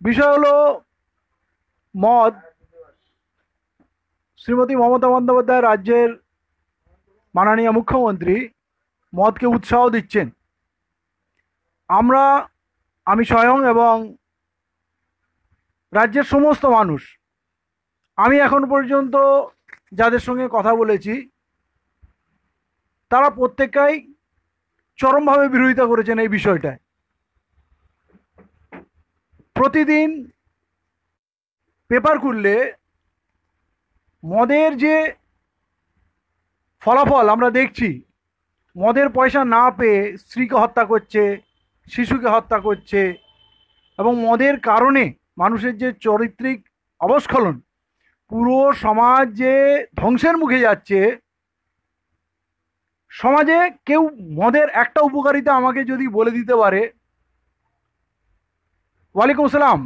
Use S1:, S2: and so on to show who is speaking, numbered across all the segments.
S1: বিষয় হলো মদ। শ্রীমতী মমতা বন্দ্যোপাধ্যায় রাজ্যের মাননীয় মুখ্যমন্ত্রী মদকে উৎসাহ দিচ্ছেন। আমি স্বয়ং এবং রাজ্যের সমস্ত মানুষ, আমি এখন পর্যন্ত যাদের সঙ্গে কথা বলেছি তারা প্রত্যেকেই চরমভাবে বিরোধিতা করেছেন এই বিষয়টায়। প্রতিদিন পেপার খুললে মদের যে ফলাফল আমরা দেখছি, মদের পয়সা না পেয়ে স্ত্রীকে হত্যা করছে, শিশুকে হত্যা করছে, এবং মদের কারণে মানুষের যে চরিত্রিক অবস্খলন, পুরো সমাজ যে ধ্বংসের মুখে যাচ্ছে। সমাজে কেউ মদের একটা উপকারিতা আমাকে যদি বলে দিতে পারে। ওয়ালাইকুম আসসালাম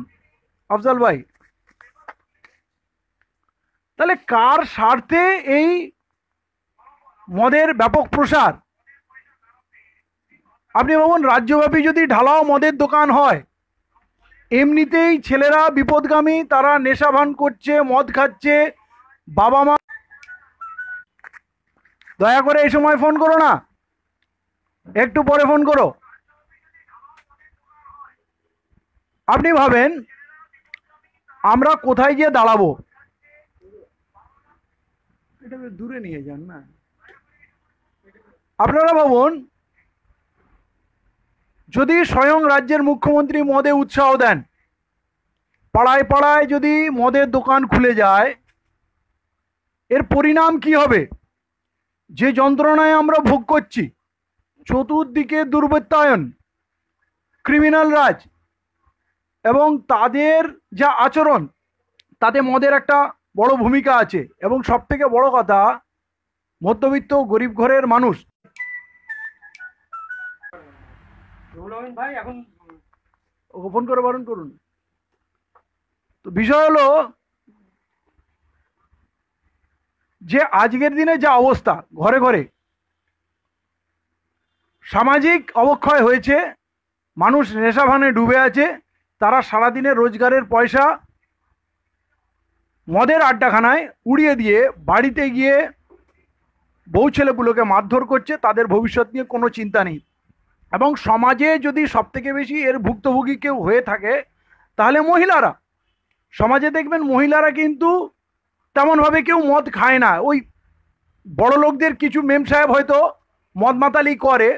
S1: আফজাল ভাই। তাহলে কার স্বার্থে এই মদের ব্যাপক প্রসার? আপনি ভাবুন, রাজ্যব্যাপী যদি ঢালাও মদের দোকান হয়, এমনিতেই ছেলেরা বিপদগামী, তারা নেশা ভান করছে, মদ খাচ্ছে। বাবা মা, দয়া করে এই সময় ফোন করো না, একটু পরে ফোন করো। আপনি ভাবেন আমরা কোথায় গিয়ে দাঁড়াবো? এটা দূরে নিয়ে যান না। আপনারা ভাবুন, যদি স্বয়ং রাজ্যের মুখ্যমন্ত্রী মদে উৎসাহ দেন, পাড়ায় পাড়ায় যদি মদের দোকান খুলে যায়, এর পরিণাম কি হবে? যে যন্ত্রণায় আমরা ভোগ করছি, চতুর্দিকে দুর্বৃত্তায়ন, ক্রিমিনাল রাজ, এবং তাদের যা আচরণ, তাতে মদের একটা বড় ভূমিকা আছে। এবং সব থেকে বড় কথা, মধ্যবিত্ত গরিব ঘরের মানুষ। ভাই এখন ফোন করে বারণ করুন। তো বিষয় হলো যে আজকের দিনে যা অবস্থা, ঘরে ঘরে সামাজিক অবক্ষয় হয়েছে, মানুষ নেশাভানে ডুবে আছে। তারা সারাদিনের রোজগারের পয়সা মদের আড্ডাখানায় উড়িয়ে দিয়ে বাড়িতে গিয়ে বউ ছেলেগুলোকে মারধর করছে, তাদের ভবিষ্যৎ নিয়ে কোনো চিন্তা নেই। এবং সমাজে যদি সবথেকে বেশি এর ভুক্তভোগী কেউ হয়ে থাকে, তাহলে মহিলারা। সমাজে দেখবেন মহিলারা কিন্তু তেমনভাবে কেউ মদ খায় না। ওই বড় লোকদের কিছু মেম সাহেব হয়তো মদ মাতালি করে,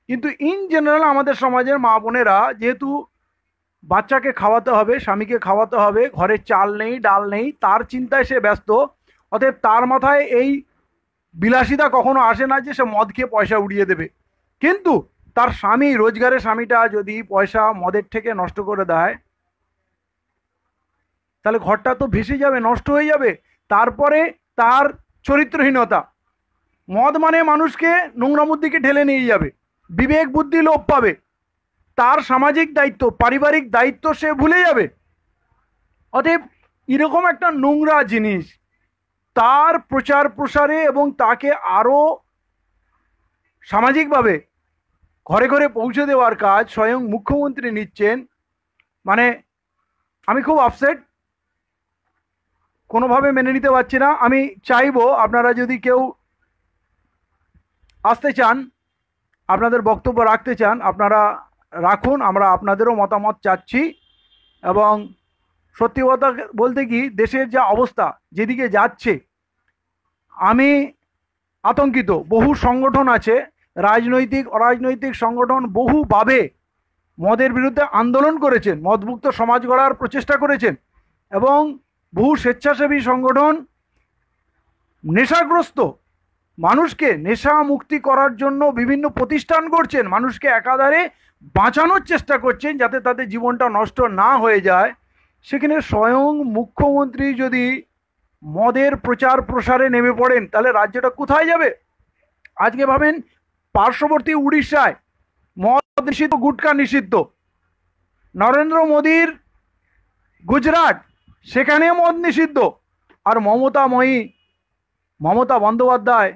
S1: কিন্তু ইন জেনারেল আমাদের সমাজের মা বোনেরা, যেহেতু বাচ্চাকে খাওয়াতে হবে, স্বামীকে খাওয়াতে হবে, ঘরে চাল নেই, ডাল নেই, তার চিন্তায় সে ব্যস্ত। অতএব তার মাথায় এই বিলাসিতা কখনো আসে না যে সে মদ খেয়ে পয়সা উড়িয়ে দেবে। কিন্তু তার স্বামী, রোজগারের স্বামীটা যদি পয়সা মদের থেকে নষ্ট করে দেয়, তাহলে ঘরটা তো ভেসে যাবে, নষ্ট হয়ে যাবে। তারপরে তার চরিত্রহীনতা। মদ মানে মানুষকে নোংরামুর দিকে ঠেলে নিয়ে যাবে, বিবেক বুদ্ধি লোপ পাবে, তার সামাজিক দায়িত্ব, পারিবারিক দায়িত্ব সে ভুলে যাবে। অতএব এরকম একটা নোংরা জিনিস, তার প্রচার প্রসারে এবং তাকে আরও সামাজিকভাবে ঘরে ঘরে পৌঁছে দেওয়ার কাজ স্বয়ং মুখ্যমন্ত্রী নিচ্ছেন। মানে আমি খুব আপসেট, কোনোভাবে মেনে নিতে পারছি না। আমি চাইবো আপনারা যদি কেউ আসতে চান, আপনাদের বক্তব্য রাখতে চান, আপনারা রাখুন, আমরা আপনাদেরও মতামত চাচ্ছি। এবং সত্যি কথা বলতে কি, দেশের যা অবস্থা, যেদিকে যাচ্ছে, আমি আতঙ্কিত। বহু সংগঠন আছে, রাজনৈতিক অরাজনৈতিক সংগঠন, বহুভাবে মদের বিরুদ্ধে আন্দোলন করেছেন, মদমুক্ত সমাজ গড়ার প্রচেষ্টা করেছেন। এবং বহু স্বেচ্ছাসেবী সংগঠন নেশাগ্রস্ত মানুষকে নেশা মুক্তি করার জন্য বিভিন্ন প্রতিষ্ঠান করছেন, মানুষকে একাধারে বাঁচানোর চেষ্টা করছেন যাতে তাদের জীবনটা নষ্ট না হয়ে যায়। সেখানে স্বয়ং মুখ্যমন্ত্রী যদি মদের প্রচার প্রসারে নেমে পড়েন, তাহলে রাজ্যটা কোথায় যাবে? আজকে ভাবেন, পার্শ্ববর্তী উড়িষ্যায় মদ নিষিদ্ধ, গুটখা নিষিদ্ধ। নরেন্দ্র মোদীর গুজরাট, সেখানে মদ নিষিদ্ধ। আর মমতা বন্দ্যোপাধ্যায়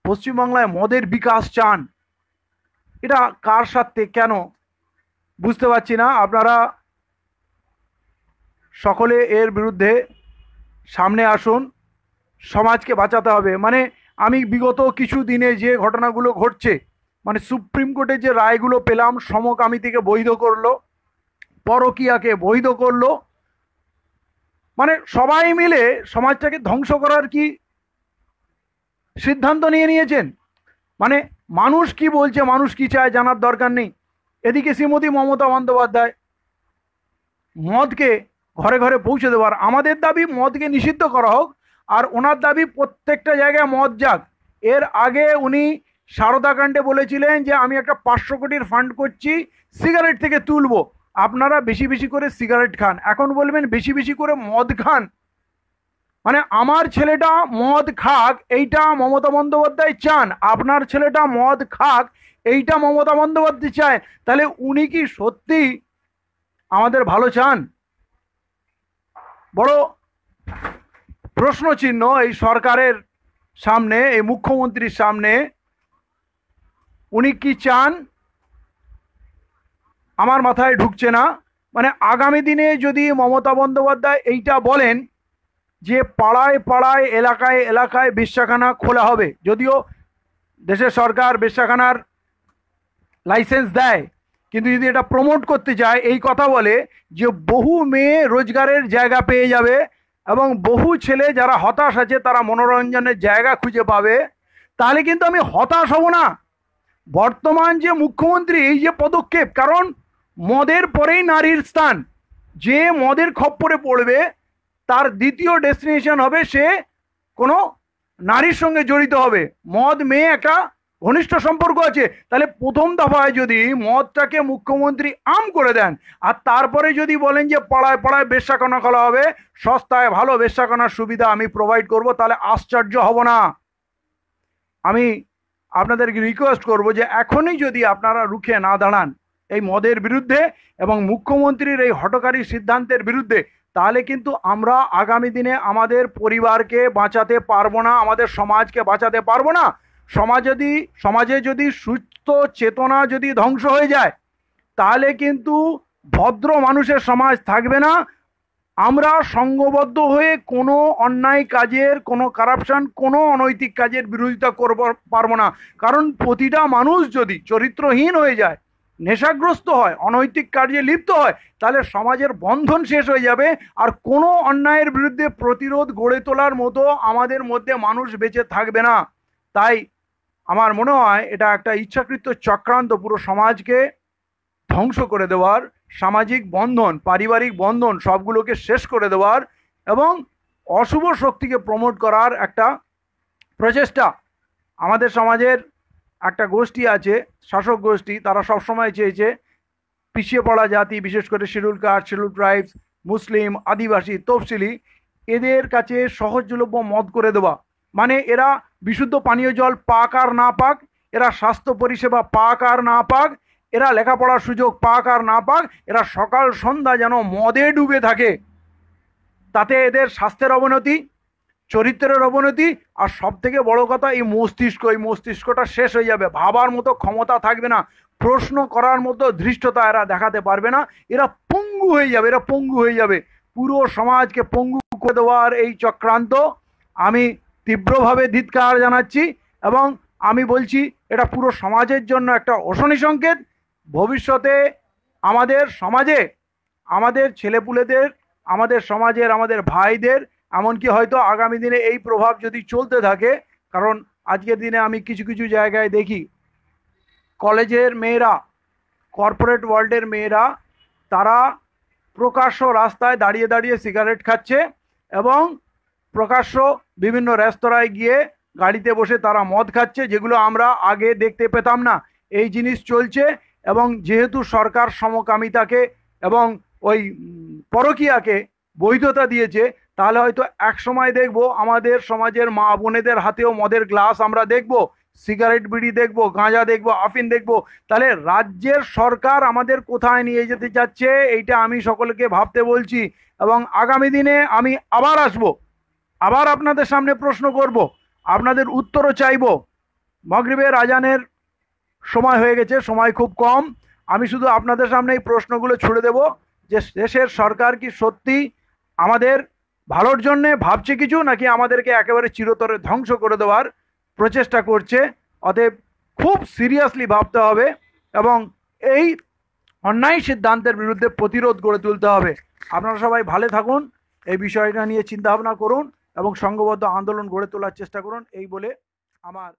S1: পশ্চিমবাংলায় মদের বিকাশ চান। এটা কার স্বার্থে, কেন বুঝতে পারছি না। আপনারা সকলে এর বিরুদ্ধে সামনে আসুন, সমাজকে বাঁচাতে হবে। মানে আমি বিগত কিছু দিনে যে ঘটনাগুলো ঘটছে, মানে সুপ্রিম কোর্টে যে রায়গুলো পেলাম, সমকামিতাকে বৈধ করলো, পরকীয়াকে বৈধ করলো, মানে সবাই মিলে সমাজটাকে ধ্বংস করার কি সিদ্ধান্ত নিয়েছেন। মানে মানুষ কি বলছে, মানুষ কি চায় জানার দরকার নেই। এদিকে শ্রীমতী মমতা বন্দ্যোপাধ্যায় মদকে ঘরে ঘরে পৌঁছে দেওয়ার, আমাদের দাবি মদকে নিষিদ্ধ করা হোক, আর ওনার দাবি প্রত্যেকটা জায়গায় মদ যাক। এর আগে উনি সারদাকাণ্ডে বলেছিলেন যে আমি একটা 500 কোটির ফান্ড করছি, সিগারেট থেকে তুলবো, আপনারা বেশি বেশি করে সিগারেট খান। এখন বলবেন বেশি বেশি করে মদ খান। মানে আমার ছেলেটা মদ খাক এইটা মমতা বন্দ্যোপাধ্যায় চান, আপনার ছেলেটা মদ খাক এইটা মমতা বন্দ্যোপাধ্যায় চায়। তাহলে উনি কি সত্যি আমাদের ভালো চান? বড় প্রশ্ন চিহ্ন এই সরকারের সামনে, এই মুখ্যমন্ত্রীর সামনে। উনি কি চান আমার মাথায় ঢুকছে না। মানে আগামী দিনে যদি মমতা বন্দ্যোপাধ্যায় এইটা বলেন যে পাড়ায় পাড়ায় এলাকায় এলাকায় বেশ্যাখানা খোলা হবে, যদিও দেশের সরকার বেশ্যাখানার লাইসেন্স দেয়, কিন্তু যদি এটা প্রমোট করতে চায়, এই কথা বলে যে বহু মেয়ে রোজগারের জায়গা পেয়ে যাবে এবং বহু ছেলে যারা হতাশ আছে তারা মনোরঞ্জনের জায়গা খুঁজে পাবে, তাহলে কিন্তু আমি হতাশ হব না। বর্তমান যে মুখ্যমন্ত্রী এই যে পদক্ষেপ, কারণ মদের পরেই নারীর স্থান, যে মদের খপ্পরে পড়বে তার দ্বিতীয় ডেস্টিনেশন হবে সে কোনো নারীর সঙ্গে জড়িত হবে। মদ মেয়ে একটা ঘনিষ্ঠ সম্পর্ক আছে। তাহলে প্রথম দফায় যদি মদটাকে মুখ্যমন্ত্রী আম করে দেন, আর তারপরে যদি বলেন যে পাড়ায় পাড়ায় বেশ্যাখানা খোলা হবে, সস্তায় ভালো বেশ্যাখানার সুবিধা আমি প্রোভাইড করব, তাহলে আশ্চর্য হব না। আমি আপনাদেরকে রিকোয়েস্ট করব যে এখনই যদি আপনারা রুখে না দাঁড়ান এই মদের বিরুদ্ধে এবং মুখ্যমন্ত্রীর এই হঠকারী সিদ্ধান্তের বিরুদ্ধে, তাহলে কিন্তু আমরা আগামী দিনে আমাদের পরিবারকে বাঁচাতে পারবো না, আমাদের সমাজকে বাঁচাতে পারবো না। সমাজে যদি সুস্থ চেতনা যদি ধ্বংস হয়ে যায়, তাহলে কিন্তু ভদ্র মানুষের সমাজ থাকবে না। আমরা সংঘবদ্ধ হয়ে কোনো অন্যায় কাজের, কোনো কারাপশন, কোনো অনৈতিক কাজের বিরোধিতা করব পারবো না। কারণ প্রতিটা মানুষ যদি চরিত্রহীন হয়ে যায়, নেশাগ্রস্ত হয়, অনৈতিক কাজে লিপ্ত হয়, তাহলে সমাজের বন্ধন শেষ হয়ে যাবে, আর কোনো অন্যায়ের বিরুদ্ধে প্রতিরোধ গড়ে তোলার মতো আমাদের মধ্যে মানুষ বেঁচে থাকবে না। তাই আমার মনে হয় এটা একটা ইচ্ছাকৃত চক্রান্ত, পুরো সমাজকে ধ্বংস করে দেওয়ার, সামাজিক বন্ধন, পারিবারিক বন্ধন সবগুলোকে শেষ করে দেওয়ার এবং অশুভ শক্তিকে প্রমোট করার একটা প্রচেষ্টা। আমাদের সমাজের একটা গোষ্ঠী আছে, শাসক গোষ্ঠী, তারা সবসময় চেয়েছে পিছিয়ে পড়া জাতি, বিশেষ করে শিডিউল কাস্ট, শিডিউল ট্রাইবস, মুসলিম, আদিবাসী, তফসিলি, এদের কাছে সহজলভ্য মদ করে দেওয়া। মানে এরা বিশুদ্ধ পানীয় জল পাক আর না পাক, এরা স্বাস্থ্য পরিষেবা পাক আর না পাক, এরা লেখাপড়ার সুযোগ পাক আর না পাক, এরা সকাল সন্ধ্যা যেন মদে ডুবে থাকে। তাতে এদের স্বাস্থ্যের অবনতি, চরিত্রের অবনতি, আর সব থেকে বড় কথা এই মস্তিষ্কটা শেষ হয়ে যাবে, ভাবার মতো ক্ষমতা থাকবে না, প্রশ্ন করার মতো ধৃষ্টতা এরা দেখাতে পারবে না, এরা পঙ্গু হয়ে যাবে, এরা পঙ্গু হয়ে যাবে। পুরো সমাজকে পঙ্গু করে দেওয়ার এই চক্রান্ত আমি তীব্রভাবে ধিক্কার জানাচ্ছি এবং আমি বলছি এটা পুরো সমাজের জন্য একটা অশনি সংকেত। ভবিষ্যতে আমাদের সমাজে, আমাদের ছেলেপুলেদের, আমাদের সমাজের আমাদের ভাইদের, এমনকি হয়তো আগামী দিনে এই প্রভাব যদি চলতে থাকে, কারণ আজকের দিনে আমি কিছু কিছু জায়গায় দেখি কলেজের মেয়েরা, কর্পোরেট ওয়ার্ল্ডের মেয়েরা, তারা প্রকাশ্য রাস্তায় দাঁড়িয়ে দাঁড়িয়ে সিগারেট খাচ্ছে এবং প্রকাশ্য বিভিন্ন রেস্তোরাঁয় গিয়ে গাড়িতে বসে তারা মদ খাচ্ছে, যেগুলো আমরা আগে দেখতে পেতাম না। এই জিনিস চলছে এবং যেহেতু সরকার সমকামিতাকে এবং ওই পরকীয়াকে বৈধতা দিয়েছে, তাহলে হয়তো এক সময় দেখব আমাদের সমাজের মা বোনেদের হাতেও মদের গ্লাস আমরা দেখব, সিগারেট বিড়ি দেখব, গাঁজা দেখব, আফিন দেখব। তাহলে রাজ্যের সরকার আমাদের কোথায় নিয়ে যেতে চাচ্ছে এইটা আমি সকলকে ভাবতে বলছি। এবং আগামী দিনে আমি আবার আসব, আবার আপনাদের সামনে প্রশ্ন করব, আপনাদের উত্তরও চাইব। মাগরিবের আজানের সময় হয়ে গেছে, সময় খুব কম। আমি শুধু আপনাদের সামনে এই প্রশ্নগুলো ছুড়ে দেব যে দেশের সরকার কি সত্যি আমাদের ভালোর জন্যে ভাবছে কিছু, নাকি আমাদেরকে একেবারে চিরতরে ধ্বংস করে দেওয়ার প্রচেষ্টা করছে। অতএব খুব সিরিয়াসলি ভাবতে হবে এবং এই অন্যায় সিদ্ধান্তের বিরুদ্ধে প্রতিরোধ গড়ে তুলতে হবে। আপনারা সবাই ভালো থাকুন, এই বিষয়টা নিয়ে চিন্তা ভাবনা করুন এবং সংঘবদ্ধ আন্দোলন গড়ে তোলার চেষ্টা করুন, এই বলে আমার